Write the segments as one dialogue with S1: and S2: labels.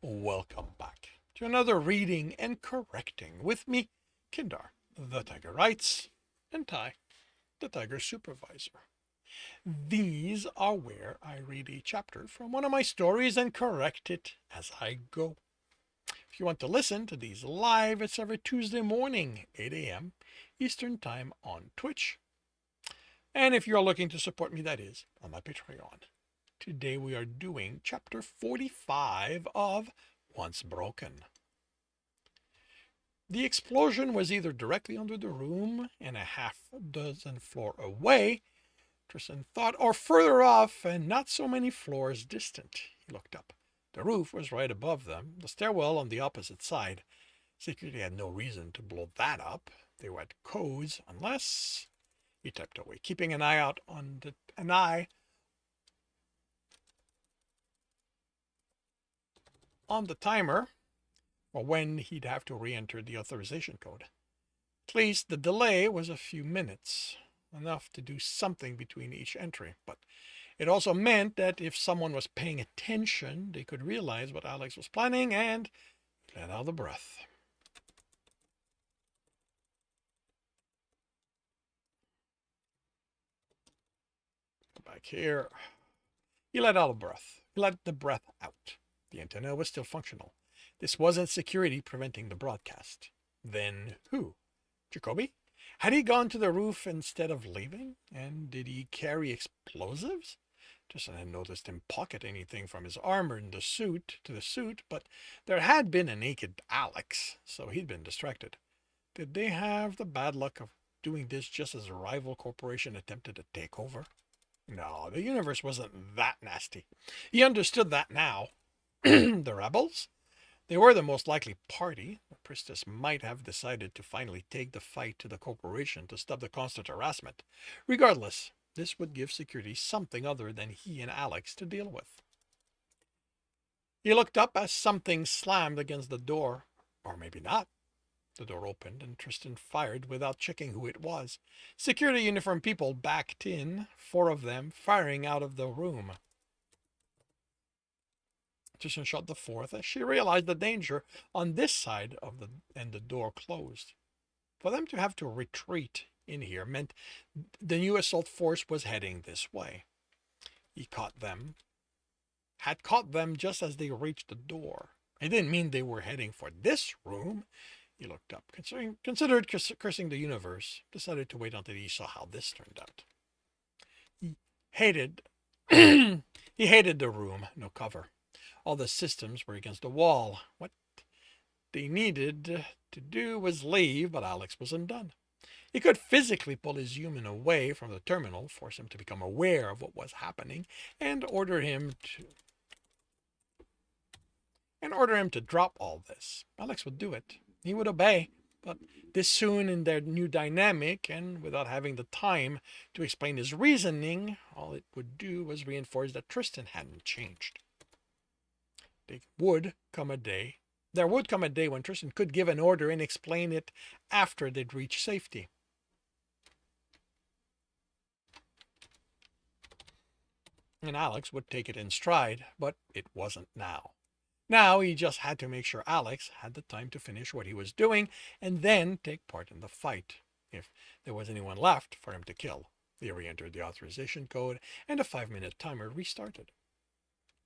S1: Welcome back to another reading and correcting with me, Kindar, the Tiger Writes, and Ty, the Tiger Supervisor. These are where I read a chapter from one of my stories and correct it as I go. If you want to listen to these live, it's every Tuesday morning, 8 a.m. Eastern Time on Twitch. And if you're looking to support me, that is, on my Patreon. Today we are doing chapter 45 of Once Broken. The explosion was either directly under the room and a half dozen floor away, Tristan thought, or further off and not so many floors distant. He looked up. The roof was right above them, the stairwell on the opposite side. Security had no reason to blow that up. They were at codes unless... He typed away, keeping an eye out on the timer, or when he'd have to re-enter the authorization code. At least the delay was a few minutes, enough to do something between each entry, but it also meant that if someone was paying attention, they could realize what Alex was planning and let out a breath. Go back here. He let out a breath. He let the breath out. The antenna was still functional. This wasn't security preventing the broadcast. Then who? Jacoby? Had he gone to the roof instead of leaving? And did he carry explosives? Tristan hadn't noticed him pocket anything from his armor in the suit to the suit, but there had been a naked Alex, so he'd been distracted. Did they have the bad luck of doing this just as a rival corporation attempted to take over? No, the universe wasn't that nasty. He understood that now. The rebels? They were the most likely party. The priestess might have decided to finally take the fight to the corporation to stop the constant harassment. Regardless, this would give security something other than he and Alex to deal with. He looked up as something slammed against the door. Or maybe not. The door opened and Tristan fired without checking who it was. Security uniformed people backed in, 4 of them firing out of the room. Tristan shot the 4th as she realized the danger on this side of the door closed. For them to have to retreat in here meant the new assault force was heading this way. He had caught them just as they reached the door. It didn't mean they were heading for this room. He looked up, considered cursing the universe, decided to wait until he saw how this turned out. He hated he hated the room, no cover. All the systems were against the wall. What they needed to do was leave, but Alex wasn't done. He could physically pull his human away from the terminal, force him to become aware of what was happening, and order him to drop all this. Alex would do it. He would obey, but this soon in their new dynamic, and without having the time to explain his reasoning, all it would do was reinforce that Tristan hadn't changed. There would come a day when Tristan could give an order and explain it after they'd reached safety. And Alex would take it in stride, but it wasn't now. Now he just had to make sure Alex had the time to finish what he was doing and then take part in the fight, if there was anyone left for him to kill. He re-entered the authorization code and a 5-minute timer restarted.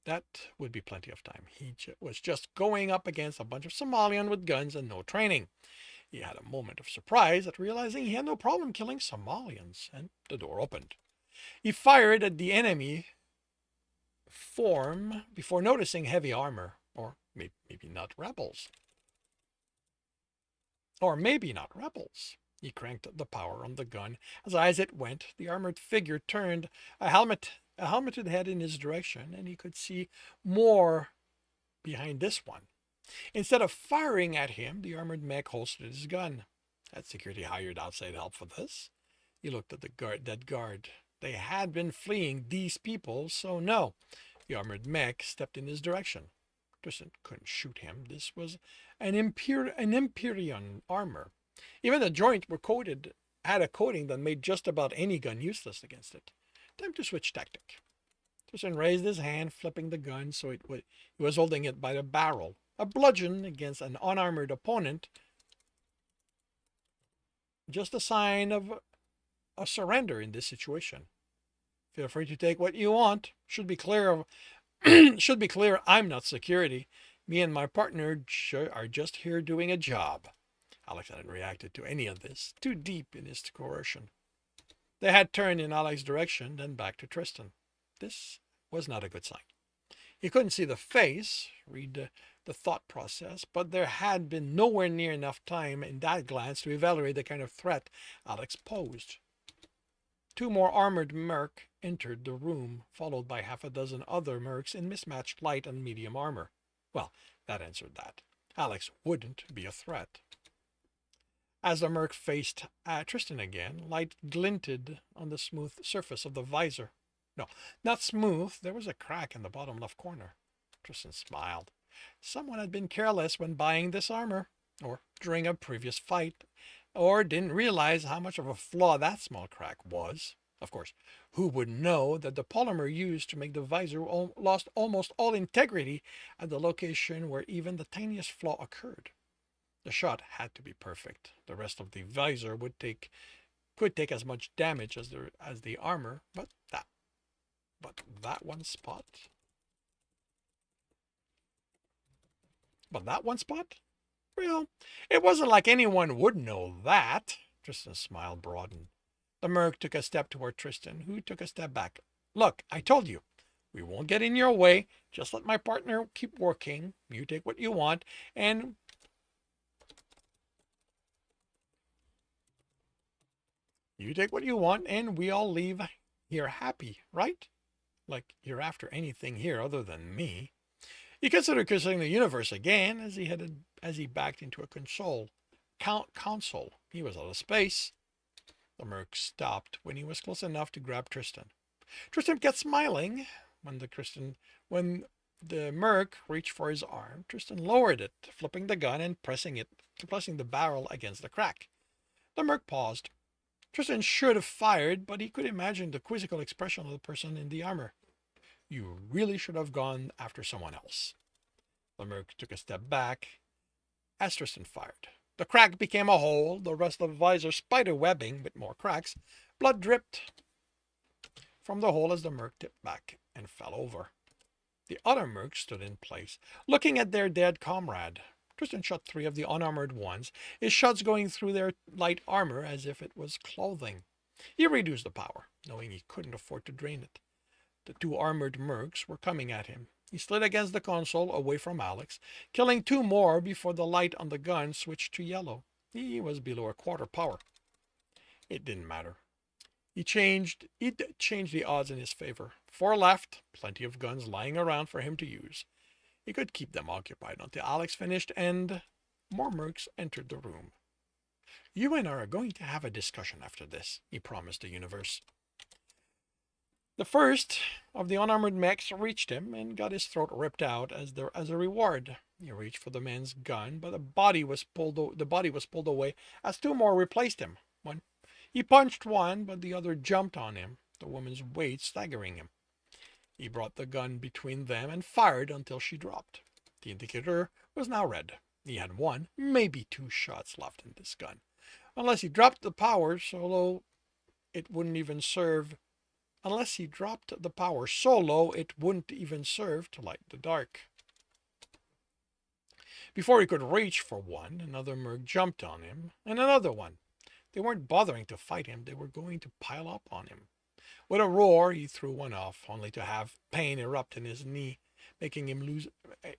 S1: That would be plenty of time. He was just going up against a bunch of Somalians with guns and no training. He had a moment of surprise at realizing he had no problem killing Somalians, and the door opened. He fired at the enemy form before noticing heavy armor, or maybe not rebels. He cranked the power on the gun. As it went, the armored figure turned a helmeted head in his direction, and he could see more behind this one. Instead of firing at him, the armored mech holstered his gun. Had security hired outside help for this? He looked at that guard. They had been fleeing these people, so no. The armored mech stepped in his direction. Tristan couldn't shoot him. This was an Empyrean armor. Even the joints had a coating that made just about any gun useless against it. Time to switch tactic. Tristan raised his hand, flipping the gun so he was holding it by the barrel. A bludgeon against an unarmored opponent, just a sign of a surrender in this situation. Feel free to take what you want. Should be clear. Should be clear. I'm not security. Me and my partner are just here doing a job. Alex hadn't reacted to any of this. Too deep in his coercion. They had turned in Alex's direction, then back to Tristan. This was not a good sign. He couldn't see the face, read the thought process, but there had been nowhere near enough time in that glance to evaluate the kind of threat Alex posed. Two more armored merc entered the room, followed by half a dozen other mercs in mismatched light and medium armor. Well, that answered that. Alex wouldn't be a threat. As the merc faced Tristan again, light glinted on the smooth surface of the visor. No, not smooth. There was a crack in the bottom left corner. Tristan smiled. Someone had been careless when buying this armor, or during a previous fight, or didn't realize how much of a flaw that small crack was. Of course, who would know that the polymer used to make the visor lost almost all integrity at the location where even the tiniest flaw occurred? The shot had to be perfect. The rest of the visor could take as much damage as the armor, but that one spot. But that one spot? Well, it wasn't like anyone would know that. Tristan's smile broadened. The merc took a step toward Tristan, who took a step back. Look, I told you, we won't get in your way. Just let my partner keep working. You take what you want, and we all leave here happy, right? Like you're after anything here other than me. He considered kissing the universe again as he backed into a console. Console. He was out of space. The merc stopped when he was close enough to grab Tristan. Tristan kept smiling when the merc reached for his arm. Tristan lowered it, flipping the gun and pressing the barrel against the crack. The merc paused. Tristan should have fired, but he could imagine the quizzical expression of the person in the armor. You really should have gone after someone else. The merc took a step back as Tristan fired. The crack became a hole, the rest of the visor spider webbing with more cracks. Blood dripped from the hole as the merc tipped back and fell over. The other mercs stood in place, looking at their dead comrade. Tristan shot 3 of the unarmored ones, his shots going through their light armor as if it was clothing. He reduced the power, knowing he couldn't afford to drain it. The 2 armored mercs were coming at him. He slid against the console away from Alex, killing 2 more before the light on the gun switched to yellow. He was below a quarter power. It didn't matter. He'd changed the odds in his favor. 4 left, plenty of guns lying around for him to use. He could keep them occupied until Alex finished and more mercs entered the room. You and I are going to have a discussion after this, he promised the universe. The first of the unarmored mechs reached him and got his throat ripped out as a reward. He reached for the man's gun, but the body was pulled away as 2 more replaced him. He punched one, but the other jumped on him, the woman's weight staggering him. He brought the gun between them and fired until she dropped. The indicator was now red. He had 1, maybe 2 shots left in this gun. Unless he dropped the power so low it wouldn't even serve to light the dark. Before he could reach for one, another merc jumped on him, and another one. They weren't bothering to fight him, they were going to pile up on him. With a roar, he threw one off, only to have pain erupt in his knee, making him lose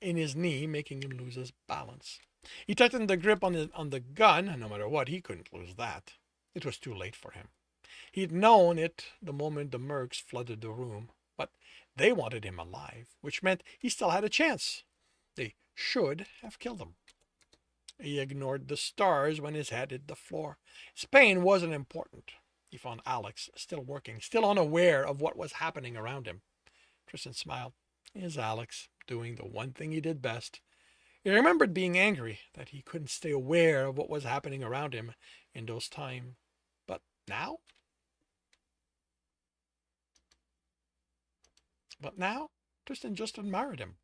S1: his balance. He tightened the grip on the gun, and no matter what, he couldn't lose that. It was too late for him. He'd known it the moment the mercs flooded the room, but they wanted him alive, which meant he still had a chance. They should have killed him. He ignored the stars when his head hit the floor. His pain wasn't important. He found Alex still working, still unaware of what was happening around him. Tristan smiled. Here's Alex, doing the one thing he did best. He remembered being angry that he couldn't stay aware of what was happening around him in those times. But now? But now Tristan just admired him,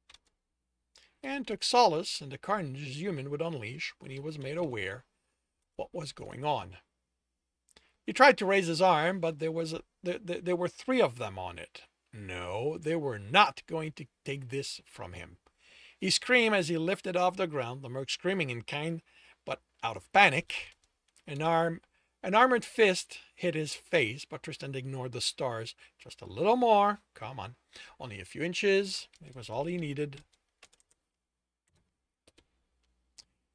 S1: and took solace in the carnage his human would unleash when he was made aware what was going on. He tried to raise his arm, but there were three of them on it. No, they were not going to take this from him. He screamed as he lifted off the ground, the merc screaming in kind, but out of panic. An armored fist hit his face, but Tristan ignored the stars. Just a little more. Come on. Only a few inches. It was all he needed.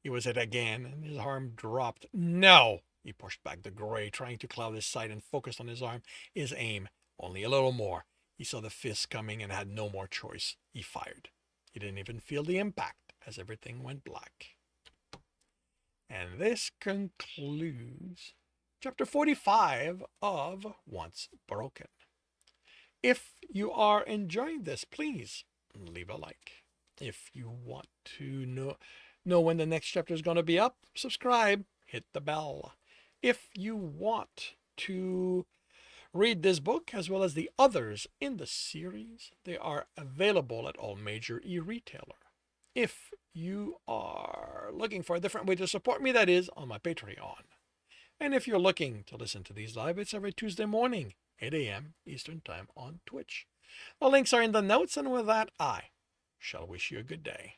S1: He was hit again, and his arm dropped. No! He pushed back the gray, trying to cloud his sight, and focused on his arm. His aim. Only a little more. He saw the fist coming and had no more choice. He fired. He didn't even feel the impact as everything went black. And this concludes chapter 45 of Once Broken. If you are enjoying this, please leave a like. If you want to know when the next chapter is going to be up, subscribe, hit the bell. If you want to read this book as well as the others in the series, they are available at all major e-retailer. If you are looking for a different way to support me, that is on my Patreon. And if you're looking to listen to these live, it's every Tuesday morning, 8 a.m. Eastern Time on Twitch. The links are in the notes, and with that, I shall wish you a good day.